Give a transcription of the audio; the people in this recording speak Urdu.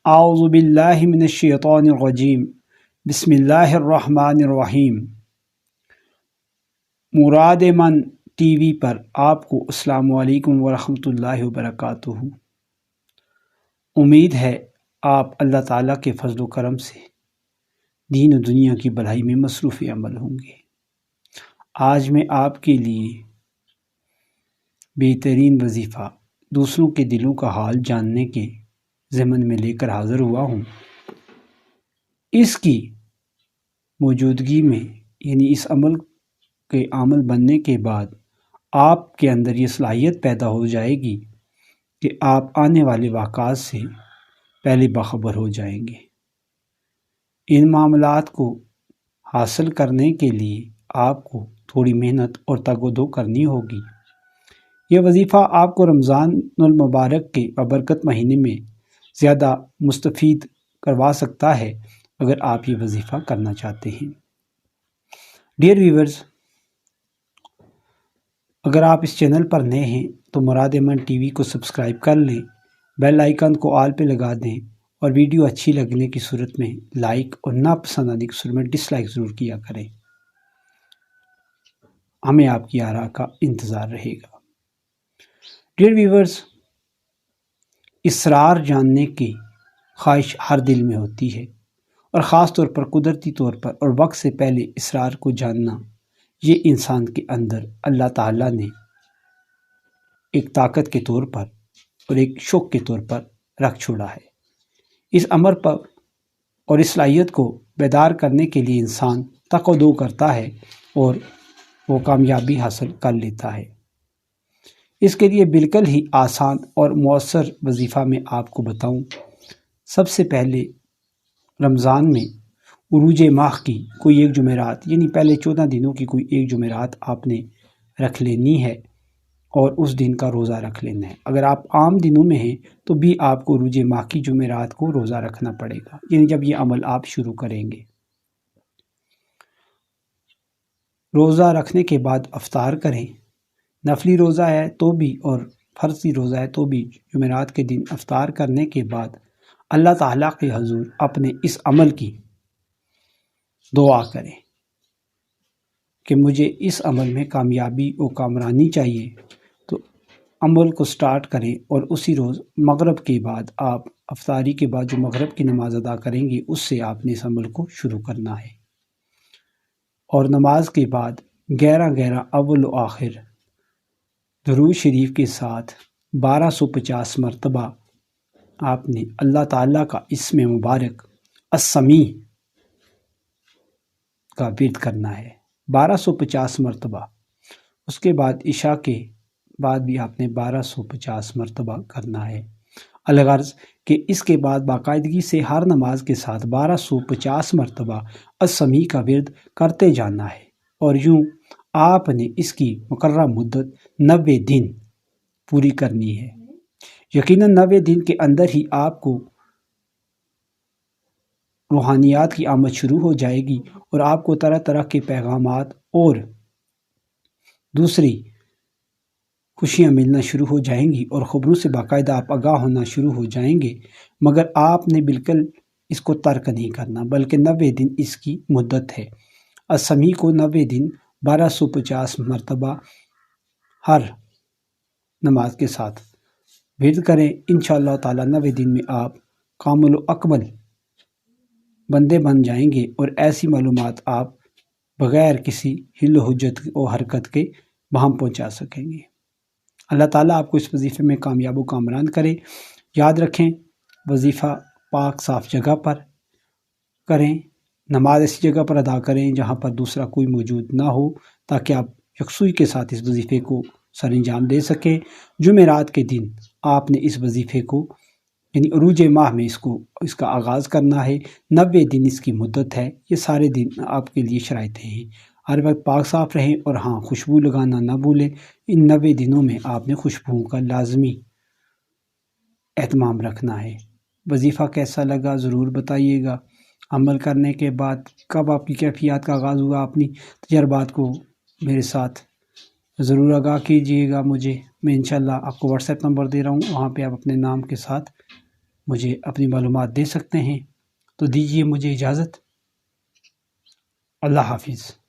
اعوذ باللہ من الشیطان الرجیم بسم اللہ الرحمن الرحیم۔ مراد من ٹی وی پر آپ کو السلام علیکم ورحمۃ اللہ وبرکاتہ۔ امید ہے آپ اللہ تعالیٰ کے فضل و کرم سے دین و دنیا کی بھلائی میں مصروف عمل ہوں گے۔ آج میں آپ کے لیے بہترین وظیفہ دوسروں کے دلوں کا حال جاننے کے ضمن میں لے کر حاضر ہوا ہوں۔ اس کی موجودگی میں یعنی اس عمل کے عامل بننے کے بعد آپ کے اندر یہ صلاحیت پیدا ہو جائے گی کہ آپ آنے والے واقعات سے پہلے باخبر ہو جائیں گے۔ ان معاملات کو حاصل کرنے کے لیے آپ کو تھوڑی محنت اور تگ و دو کرنی ہوگی۔ یہ وظیفہ آپ کو رمضان المبارک کے بابرکت مہینے میں زیادہ مستفید کروا سکتا ہے اگر آپ یہ وظیفہ کرنا چاہتے ہیں۔ ڈیئر ویورز، اگر آپ اس چینل پر نئے ہیں تو مراد من ٹی وی کو سبسکرائب کر لیں، بیل آئیکن کو آل پہ لگا دیں اور ویڈیو اچھی لگنے کی صورت میں لائک اور ناپسند آنے کی صورت میں ڈس لائک ضرور کیا کریں۔ ہمیں آپ کی آراء کا انتظار رہے گا۔ ڈیئر ویورز، اسرار جاننے کی خواہش ہر دل میں ہوتی ہے، اور خاص طور پر قدرتی طور پر اور وقت سے پہلے اسرار کو جاننا یہ انسان کے اندر اللہ تعالیٰ نے ایک طاقت کے طور پر اور ایک شوق کے طور پر رکھ چھوڑا ہے۔ اس امر پر اور اس صلاحیت کو بیدار کرنے کے لیے انسان تگ و دو کرتا ہے اور وہ کامیابی حاصل کر لیتا ہے۔ اس کے لیے بالکل ہی آسان اور مؤثر وظیفہ میں آپ کو بتاؤں۔ سب سے پہلے رمضان میں عروج ماہ کی کوئی ایک جمعرات یعنی پہلے 14 دنوں کی کوئی ایک جمعرات آپ نے رکھ لینی ہے اور اس دن کا روزہ رکھ لینا ہے۔ اگر آپ عام دنوں میں ہیں تو بھی آپ کو عروج ماہ کی جمعرات کو روزہ رکھنا پڑے گا، یعنی جب یہ عمل آپ شروع کریں گے۔ روزہ رکھنے کے بعد افطار کریں، نفلی روزہ ہے تو بھی اور فرضی روزہ ہے تو بھی جمعرات کے دن افطار کرنے کے بعد اللہ تعالیٰ کے حضور اپنے اس عمل کی دعا کریں کہ مجھے اس عمل میں کامیابی و کامرانی چاہیے، تو عمل کو سٹارٹ کریں اور اسی روز مغرب کے بعد آپ افطاری کے بعد جو مغرب کی نماز ادا کریں گے اس سے آپ نے اس عمل کو شروع کرنا ہے، اور نماز کے بعد 11 اول و آخر درود شریف کے ساتھ 1250 مرتبہ آپ نے اللہ تعالیٰ کا اسم مبارک السمیع کا ورد کرنا ہے 1250 مرتبہ۔ اس کے بعد عشاء کے بعد بھی آپ نے 1250 مرتبہ کرنا ہے۔ الغرض کہ اس کے بعد باقاعدگی سے ہر نماز کے ساتھ 1250 مرتبہ السمیع کا ورد کرتے جانا ہے، اور یوں آپ نے اس کی مقررہ مدت 90 دن پوری کرنی ہے۔ یقیناً 90 دن کے اندر ہی آپ کو روحانیات کی آمد شروع ہو جائے گی اور آپ کو طرح طرح کے پیغامات اور دوسری خوشیاں ملنا شروع ہو جائیں گی اور خبروں سے باقاعدہ آپ آگاہ ہونا شروع ہو جائیں گے، مگر آپ نے بالکل اس کو ترک نہیں کرنا، بلکہ 90 دن اس کی مدت ہے۔ السمیع کو 90 دن 1250 مرتبہ ہر نماز کے ساتھ ورد کریں۔ انشاءاللہ تعالی 90 دن میں آپ کامل و اکمل بندے بن جائیں گے اور ایسی معلومات آپ بغیر کسی حل و حجت و حرکت کے وہاں پہنچا سکیں گے۔ اللہ تعالیٰ آپ کو اس وظیفے میں کامیاب و کامران کرے۔ یاد رکھیں، وظیفہ پاک صاف جگہ پر کریں، نماز ایسی جگہ پر ادا کریں جہاں پر دوسرا کوئی موجود نہ ہو، تاکہ آپ یکسوئی کے ساتھ اس وظیفے کو سر انجام دے سکیں۔ جمعرات کے دن آپ نے اس وظیفے کو یعنی عروج ماہ میں اس کا آغاز کرنا ہے۔ 90 دن اس کی مدت ہے۔ یہ سارے دن آپ کے لیے شرائطیں ہیں۔ ہر وقت پاک صاف رہیں اور ہاں، خوشبو لگانا نہ بھولیں۔ ان 90 دنوں میں آپ نے خوشبوؤں کا لازمی اہتمام رکھنا ہے۔ وظیفہ کیسا لگا ضرور بتائیے گا۔ عمل کرنے کے بعد کب آپ کی کیفیات کا آغاز ہوا، اپنی تجربات کو میرے ساتھ ضرور آگاہ کیجیے گا مجھے۔ میں انشاءاللہ آپ کو واٹس ایپ نمبر دے رہا ہوں، وہاں پہ آپ اپنے نام کے ساتھ مجھے اپنی معلومات دے سکتے ہیں۔ تو دیجیے مجھے اجازت۔ اللہ حافظ۔